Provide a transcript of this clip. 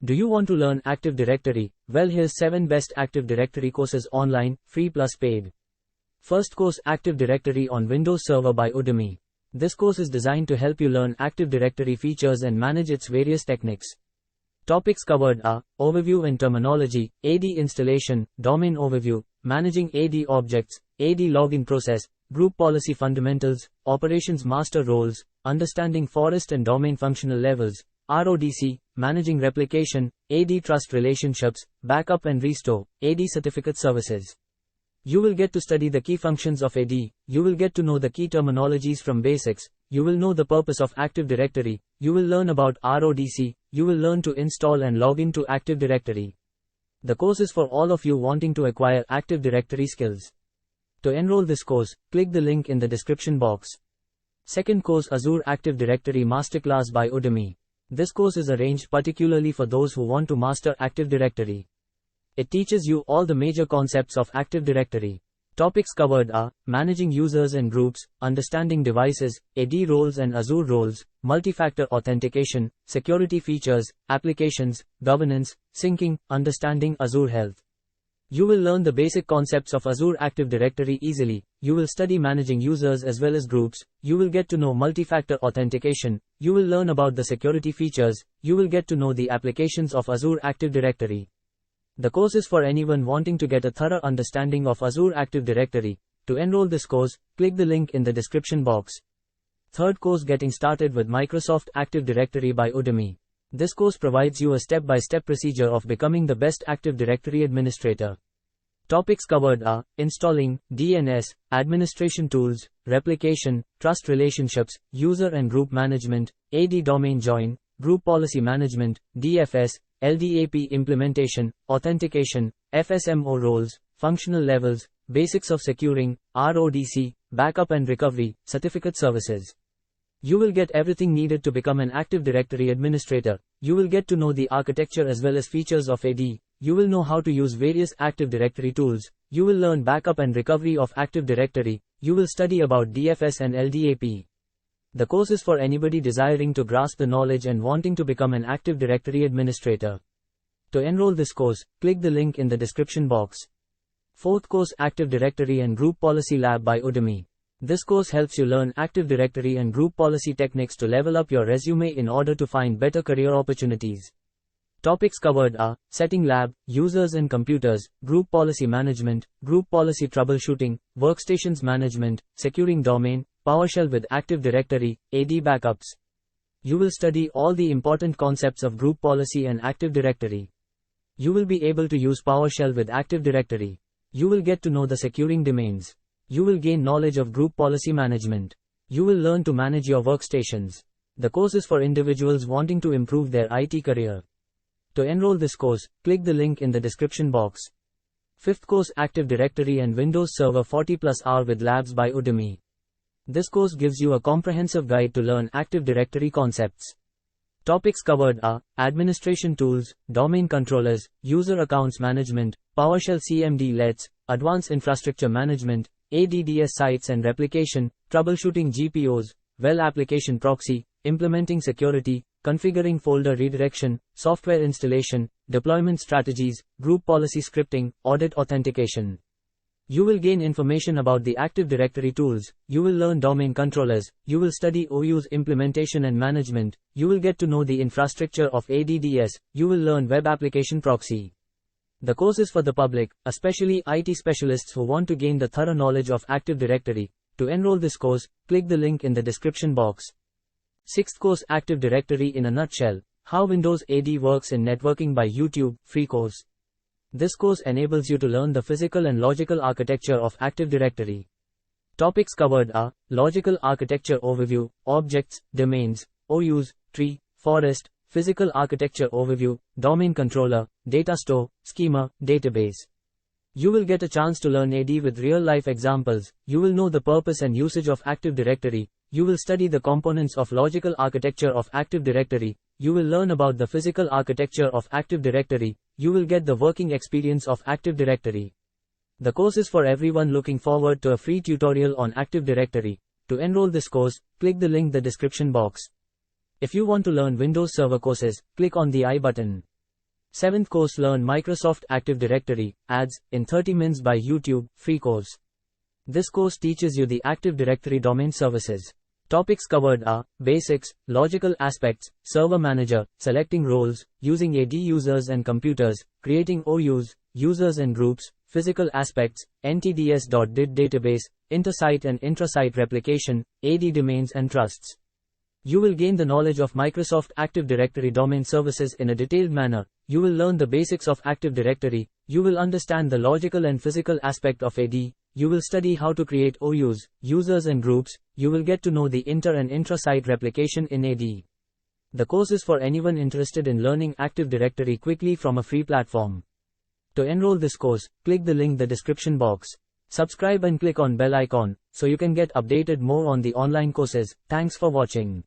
Do you want to learn Active Directory? Well, here's 7 best Active Directory courses online, free plus paid. First course, Active Directory on Windows Server by Udemy. This course is designed to help you learn Active Directory features and manage its various techniques. Topics covered are overview and terminology, AD installation, domain overview, managing AD objects, AD login process, group policy fundamentals, operations master roles, understanding forest and domain functional levels, RODC, managing replication, AD trust relationships, backup and restore, AD certificate services. You will get to study the key functions of AD, you will get to know the key terminologies from basics, you will know the purpose of Active Directory, you will learn about RODC, you will learn to install and log into Active Directory. The course is for all of you wanting to acquire Active Directory skills. To enroll this course, click the link in the description box. Second course, Azure Active Directory Masterclass by Udemy. This course is arranged particularly for those who want to master Active Directory. It teaches you all the major concepts of Active Directory. Topics covered are managing users and groups, understanding devices, AD roles and Azure roles, multi-factor authentication, security features, applications, governance, syncing, understanding Azure Health. You will learn the basic concepts of Azure Active Directory easily. You will study managing users as well as groups. You will get to know multi-factor authentication. You will learn about the security features. You will get to know the applications of Azure Active Directory. The course is for anyone wanting to get a thorough understanding of Azure Active Directory. To enroll this course, click the link in the description box. Third course, Getting Started with Microsoft Active Directory by Udemy. This course provides you a step-by-step procedure of becoming the best Active Directory administrator. Topics covered are installing DNS, administration tools, replication, trust relationships, user and group management, AD domain join, group policy management, DFS, LDAP implementation, authentication, FSMO roles, functional levels, basics of securing, RODC, backup and recovery, certificate services. You will get everything needed to become an Active Directory administrator. You will get to know the architecture as well as features of AD. You will know how to use various Active Directory tools. You will learn backup and recovery of Active Directory. You will study about DFS and LDAP. The course is for anybody desiring to grasp the knowledge and wanting to become an Active Directory administrator. To enroll this course, click the link in the description box. Fourth course, Active Directory and Group Policy Lab by Udemy. This course helps you learn Active Directory and group policy techniques to level up your resume in order to find better career opportunities. Topics covered are setting lab, users and computers, group policy management, group policy troubleshooting, workstations management, securing domain, PowerShell with Active Directory, AD backups. You will study all the important concepts of group policy and Active Directory. You will be able to use PowerShell with Active Directory. You will get to know the securing domains. You will gain knowledge of group policy management. You will learn to manage your workstations. The course is for individuals wanting to improve their IT career. To enroll this course, click the link in the description box. Fifth course, Active Directory and Windows Server 40+R with Labs by Udemy. This course gives you a comprehensive guide to learn Active Directory concepts. Topics covered are administration tools, domain controllers, user accounts management, PowerShell CMD-LETs, advanced infrastructure management, ADDS sites and replication, troubleshooting GPOs, well application proxy, implementing security, configuring folder redirection, software installation, deployment strategies, group policy scripting, audit authentication. You will gain information about the Active Directory tools. You will learn domain controllers. You will study OU's implementation and management. You will get to know the infrastructure of ADDS. You will learn web application proxy. The course is for the public, especially IT specialists who want to gain the thorough knowledge of Active Directory. To enroll this course, click the link in the description box. Sixth course, Active Directory in a Nutshell, How Windows AD Works in Networking by YouTube, free course. This course enables you to learn the physical and logical architecture of Active Directory. Topics covered are logical architecture overview, objects, domains, OUs, tree, forest, physical architecture overview, domain controller, data store, schema, database. You will get a chance to learn AD with real-life examples. You will know the purpose and usage of Active Directory. You will study the components of logical architecture of Active Directory. You will learn about the physical architecture of Active Directory. You will get the working experience of Active Directory. The course is for everyone looking forward to a free tutorial on Active Directory. To enroll this course, click the link in the description box. If you want to learn Windows Server courses, click on the I button. 7th course, learn Microsoft Active Directory, ads, in 30 minutes by YouTube, free course. This course teaches you the Active Directory domain services. Topics covered are basics, logical aspects, server manager, selecting roles, using AD users and computers, creating OUs, users and groups, physical aspects, ntds.did database, intersite and intrasite replication, AD domains and trusts. You will gain the knowledge of Microsoft Active Directory domain services in a detailed manner. You will learn the basics of Active Directory. You will understand the logical and physical aspect of AD. You will study how to create OUs, users and groups. You will get to know the inter and intrasite replication in AD. The course is for anyone interested in learning Active Directory quickly from a free platform. To enroll this course, click the link in the description box. Subscribe and click on bell icon so you can get updated more on the online courses. Thanks for watching.